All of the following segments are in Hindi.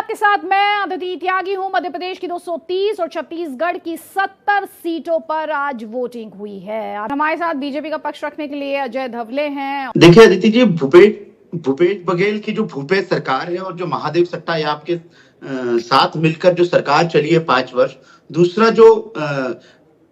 आपके साथ मैं अदिति त्यागी हूं। मध्य प्रदेश की 230 और छत्तीसगढ़ की 70 सीटों पर आज वोटिंग हुई है। हमारे साथ बीजेपी का पक्ष रखने के लिए अजय धवले हैं। देखिए अदिति जी, भूपेश बघेल की जो भूपेश सरकार है और जो महादेव सट्टा याप के साथ मिलकर जो सरकार चली है 5 वर्ष, दूसरा जो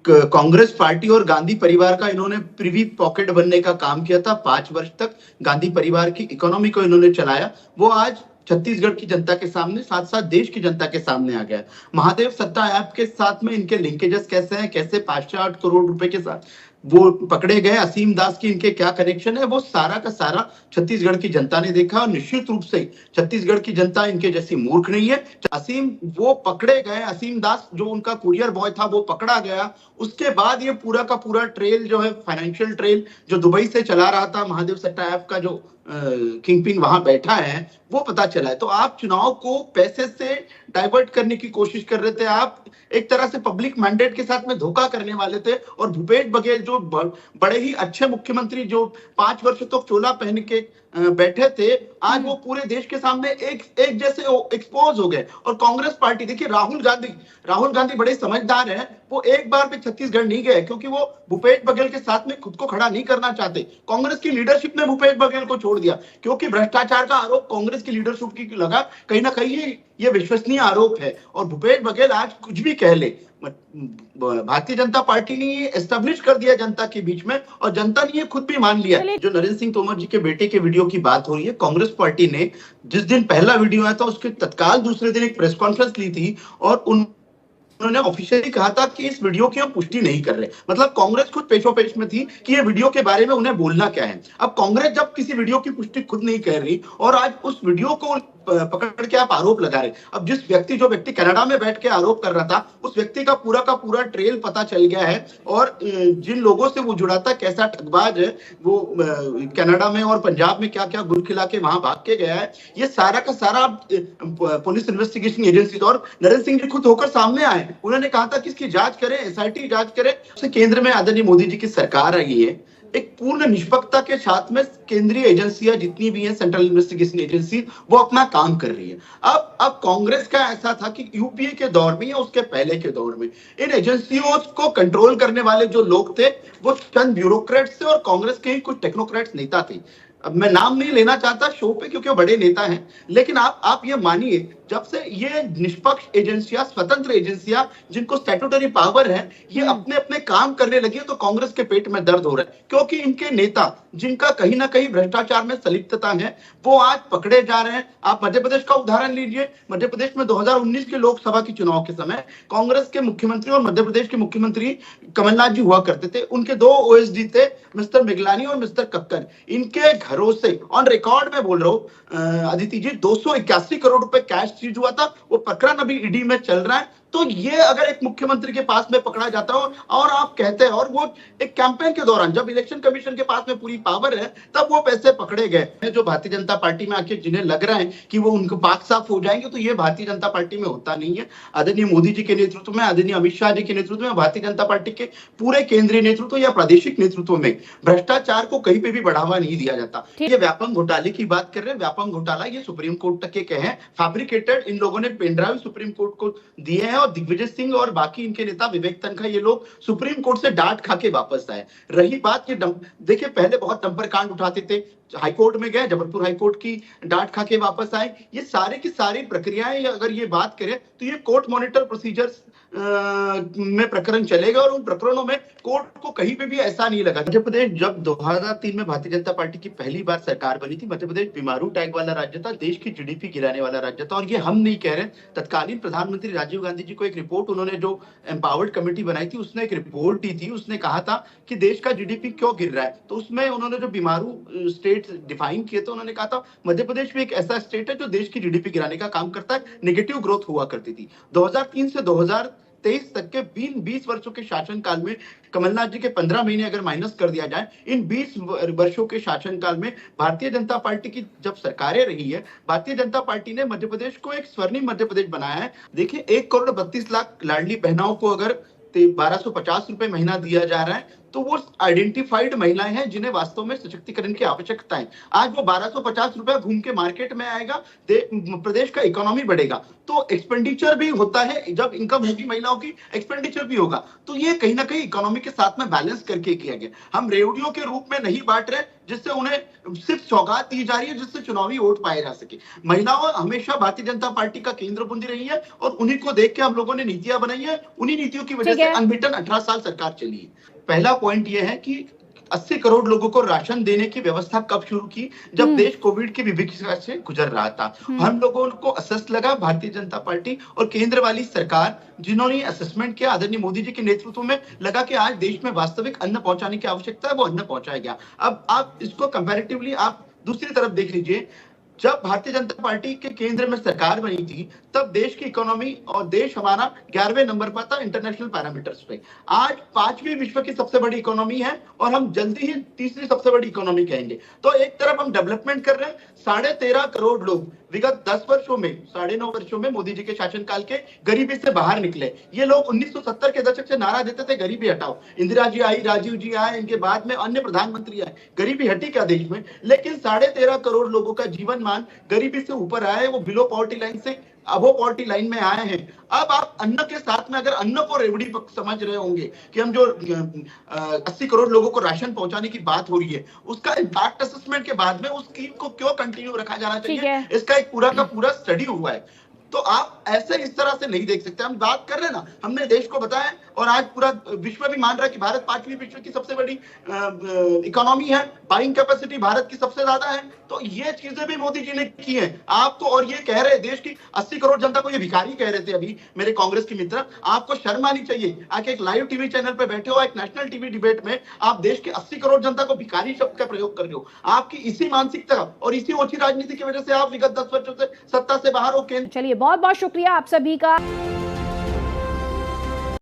कांग्रेस पार्टी और गांधी परिवार का इन्होंने प्रिवी पॉकेट बनने का काम किया था, 5 वर्ष तक गांधी परिवार की इकोनॉमी को इन्होंने चलाया, वो आज छत्तीसगढ़ की जनता के सामने, साथ साथ देश की जनता के सामने आ गया। महादेव सट्टा ऐप के साथ में इनके लिंकेजेस कैसे हैं, कैसे 508 करोड़ रुपए के साथ वो पकड़े गए, असीम दास की इनके क्या कनेक्शन है, वो सारा का सारा छत्तीसगढ़ की जनता ने देखा। और निश्चित रूप से छत्तीसगढ़ की जनता इनके जैसी मूर्ख नहीं है। असीम वो पकड़े गए, असीम दास जो उनका कुरियर बॉय था वो पकड़ा गया। उसके बाद ये पूरा का पूरा ट्रेल जो है, फाइनेंशियल ट्रेल जो दुबई से चला रहा था, महादेव सट्टा ऐप का जो किंग पिन वहां बैठा है, वो पता चला है। तो आप चुनाव को पैसे से डाइवर्ट करने की कोशिश कर रहे थे, आप एक तरह से पब्लिक मैंडेट के साथ में धोखा करने वाले थे। और भूपेश बघेल जो बड़े ही अच्छे मुख्यमंत्री जो 5 वर्ष तक चोला पहन के बैठे थे, आज वो पूरे देश के सामने एक जैसे एक्सपोज हो गए। और कांग्रेस पार्टी, देखिए राहुल गांधी बड़े समझदार हैं, वो एक बार भी छत्तीसगढ़ नहीं गए क्योंकि वो भूपेश बघेल के साथ में खुद को खड़ा नहीं करना चाहते। कांग्रेस की लीडरशिप ने भूपेश बघेल को छोड़ दिया क्योंकि भ्रष्टाचार का आरोप कांग्रेस की लीडरशिप की लगा। कहीं ना कहीं ये विश्वसनीय आरोप है। और भूपेश बघेल आज कुछ भी कह ले, भारतीय जनता पार्टी ने ये एस्टेब्लिश कर दिया जनता के बीच में, और जनता ने ये खुद भी मान लिया। जो नरेंद्र सिंह तोमर जी के बेटे के वीडियो की बात हो रही है, कांग्रेस पार्टी ने जिस दिन पहला वीडियो आया था उसके तत्काल दूसरे दिन एक प्रेस कॉन्फ्रेंस ली थी और उन्होंने ऑफिशियली कहा था कि इस वीडियो की हम पुष्टि नहीं कर रहे। मतलब कांग्रेस खुद पेशोपेश में थी कि ये वीडियो के बारे में उन्हें बोलना क्या है। अब कांग्रेस जब किसी वीडियो की पुष्टि खुद नहीं कर रही और आज उस वीडियो को पकड़ के आप आरोप लगा रहे। अब जो व्यक्ति कनाडा में बैठ के आरोप कर रहा था, उस व्यक्ति का पूरा ट्रेल पता चल गया है। और जिन लोगों से वो जुड़ा था, कैसा ठगबाज है वो, कनाडा में और पंजाब में क्या क्या गुल खिला के वहां भाग के गया है, ये सारा का सारा पुलिस इन्वेस्टिगेशन एजेंसी और नरेंद्र सिंह जी खुद होकर सामने आए। उन्होंने कहा था कि इसकी जांच करें, एसआईटी जांच करें। केंद्र में आदरणीय मोदी जी की सरकार आई है, एक पूर्ण निष्पक्षता के साथ में केंद्रीय एजेंसियां जितनी भी हैं, सेंट्रल इन्वेस्टिगेशन एजेंसी, वो अपना काम कर रही है। अब कांग्रेस का ऐसा था कि यूपीए के दौर में या उसके पहले के दौर में इन एजेंसियों को कंट्रोल करने वाले जो लोग थे वो चंद ब्यूरोक्रेट्स थे और कांग्रेस के ही कुछ टेक्नोक्रेट्स नेता थे। अब मैं नाम नहीं लेना चाहता शो पे क्योंकि वो बड़े नेता हैं, लेकिन आप ये मानिए, जब से ये निष्पक्ष एजेंसियां, स्वतंत्र एजेंसियां जिनको स्टैट्यूटरी पावर है, ये अपने अपने काम करने लगी है, तो कांग्रेस के पेट में दर्द हो रहा है। क्योंकि इनके नेता जिनका कहीं ना कहीं भ्रष्टाचार में संलिप्तता है, वो आज पकड़े जा रहे हैं। आप मध्य प्रदेश का उदाहरण लीजिए। मध्य प्रदेश में 2019 के लोकसभा के चुनाव के समय कांग्रेस के मुख्यमंत्री और मध्य प्रदेश के मुख्यमंत्री कमलनाथ जी हुआ करते थे। उनके 2 ओएसडी थे, मिस्टर मिगलानी और मिस्टर कक्कर। इनके घरों से ऑन रिकॉर्ड में बोल रहा हूं अदिति जी, 281 करोड़ रुपए कैश सीज हुआ था। वो प्रकरण अभी ईडी में चल रहा है। तो ये अगर एक मुख्यमंत्री के पास में पकड़ा जाता है और आप कहते हैं, और वो एक कैंपेन के दौरान जब इलेक्शन कमीशन के पास में पूरी पावर है, तब वो पैसे पकड़े गए। जो भारतीय जनता पार्टी में आके जिन्हें लग रहा है कि वो उनको पाक साफ हो जाएंगे, तो ये भारतीय जनता पार्टी में होता नहीं है। आदरणीय मोदी जी के नेतृत्व में, आदरणीय अमित शाह जी के नेतृत्व में, भारतीय जनता पार्टी के पूरे केंद्रीय नेतृत्व या प्रादेशिक नेतृत्व में भ्रष्टाचार को कहीं पे भी बढ़ावा नहीं दिया जाता। ये व्यापम घोटाले की बात कर रहे हैं। व्यापम घोटाला ये सुप्रीम कोर्ट तक के हैं, फैब्रिकेटेड। इन लोगों ने पेनड्राइव सुप्रीम कोर्ट को दिए हैं और दिग्विजय सिंह और बाकी इनके नेता विवेक तनखा, ये लोग सुप्रीम कोर्ट से डांट खा के वापस आए। रही बात ये देखिए, पहले बहुत डंपर कांड उठाते थे, हाईकोर्ट में गए, जबलपुर हाईकोर्ट की डांट खा के वापस आए। ये सारे की सारी प्रक्रियाएं अगर ये बात करें तो ये कोर्ट मॉनिटर प्रोसीजर्स में प्रकरण चलेगा और उन प्रकरणों में कोर्ट को कहीं पे भी ऐसा नहीं लगा। मध्य प्रदेश जब 2003 में भारतीय जनता पार्टी की पहली बार सरकार बनी थी, मध्य प्रदेश बीमारू टैग वाला राज्य था, देश की जीडीपी गिराने वाला राज्य था। और ये हम नहीं कह रहे, तत्कालीन प्रधानमंत्री राजीव गांधी जी को एक रिपोर्ट, उन्होंने जो एम्पावर्ड कमेटी बनाई थी, उसने एक रिपोर्ट दी थी। उसने कहा था कि देश का जीडीपी क्यों गिर रहा है, तो उसमें उन्होंने जो बीमारू स्टेट डिफाइन किए थे, उन्होंने कहा था मध्य प्रदेश भी एक ऐसा स्टेट है जो देश की जीडीपी गिराने का काम करता है। नेगेटिव ग्रोथ हुआ करती थी। 2003 से 2023 तक के 20 वर्षों के शासनकाल में, कमलनाथ जी के 15 महीने अगर माइनस कर दिया जाए, इन 20 वर्षों के शासनकाल में भारतीय जनता पार्टी की जब सरकारें रही है, भारतीय जनता पार्टी ने मध्य प्रदेश को एक स्वर्णिम मध्य प्रदेश बनाया है। देखिए, 1 करोड़ 32 लाख लाडली बहनाओं को अगर 1250 रुपए महीना दिया जा रहा है, तो वो आइडेंटिफाइड महिलाएं हैं जिन्हें वास्तव में सशक्तिकरण की आवश्यकता है। आज वो 1250 रुपए घूम के मार्केट में आएगा, प्रदेश का इकोनॉमी बढ़ेगा, तो एक्सपेंडिचर भी होता है। जब इनकम होगी महिलाओं की, एक्सपेंडिचर भी होगा, तो ये कहीं ना कहीं इकोनॉमी के साथ में बैलेंस करके किया गया। हम रेवड़ियों के रूप में नहीं बांट रहे जिससे उन्हें सिर्फ सौगात दी जा रही है जिससे चुनावी वोट पाए जा सके। महिलाओं हमेशा भारतीय जनता पार्टी का केंद्र बिंदु रही है और उन्हीं को देख के हम लोगों ने नीतियां बनाई है। उन्हीं नीतियों की वजह से अनबिटन 18 साल सरकार चली है। पहला पॉइंट यह है कि 80 करोड़ लोगों को राशन देने की व्यवस्था कब शुरू की? जब देश कोविड की विभीषिका से गुजर रहा था। हम लोगों को असस लगा, भारतीय जनता पार्टी और केंद्र वाली सरकार जिन्होंने असेसमेंट किया आदरणीय मोदी जी के नेतृत्व में, लगा कि आज देश में वास्तविक अन्न पहुंचाने की आवश्यकता है, वो अन्न पहुंचाया गया। अब आप इसको कंपैरेटिवली आप दूसरी तरफ देख लीजिए, जब भारतीय जनता पार्टी के केंद्र में सरकार बनी थी तब देश की इकोनॉमी और देश हमारा 11वें नंबर पर था इंटरनेशनल पैरामीटर्स पे। आज 5वीं विश्व की सबसे बड़ी इकोनॉमी है और हम जल्दी ही तीसरी सबसे बड़ी इकोनॉमी कहेंगे। तो एक तरफ हम डेवलपमेंट कर रहे हैं, 13.5 करोड़ लोग विगत 10 वर्षों में, 9.5 वर्षों में मोदी जी के शासनकाल के गरीबी से बाहर निकले। ये लोग 1970 के दशक से नारा देते थे गरीबी हटाओ। इंदिरा जी आई, राजीव जी आए, इनके बाद में अन्य प्रधानमंत्री आए, गरीबी हटी क्या देश में? लेकिन 13.5 करोड़ लोगों का जीवन मान गरीबी से ऊपर आए, वो बिलो पॉवर्टी लाइन से अबो पॉवर्टी लाइन में आए हैं। अब आप अन्न के साथ में अगर अन्न को रेवड़ी समझ रहे होंगे कि हम जो 80 करोड़ लोगों को राशन पहुंचाने की बात हो रही है, उसका इम्पैक्ट असेसमेंट के बाद में उस स्कीम को क्यों कंटिन्यू रखा जाना चाहिए, इसका एक पूरा का पूरा स्टडी हुआ है। तो आप ऐसे इस तरह से नहीं देख सकते। हम बात कर रहे हैं ना, हमने देश को बताया और आज पूरा विश्व भी मान रहा है कि भारत 5वीं विश्व की सबसे बड़ी इकोनॉमी है, बाइंग कैपेसिटी भारत की सबसे ज्यादा है। तो ये चीजें भी मोदी जी ने की हैं। आप तो और ये कह रहे देश की 80 करोड़ जनता को ये भिखारी कह रहे थे अभी मेरे कांग्रेस के मित्र। आपको शर्म आनी चाहिए, आके एक लाइव टीवी चैनल पे बैठे हो, एक नेशनल टीवी डिबेट में आप देश के 80 करोड़ जनता को भिखारी शब्द का प्रयोग कर रहे हो। आपकी इसी मानसिकता और इसी ओछी राजनीति की वजह से आप विगत 10 वर्षों से सत्ता से बाहर हो। चलिए, बहुत बहुत शुक्रिया आप सभी का।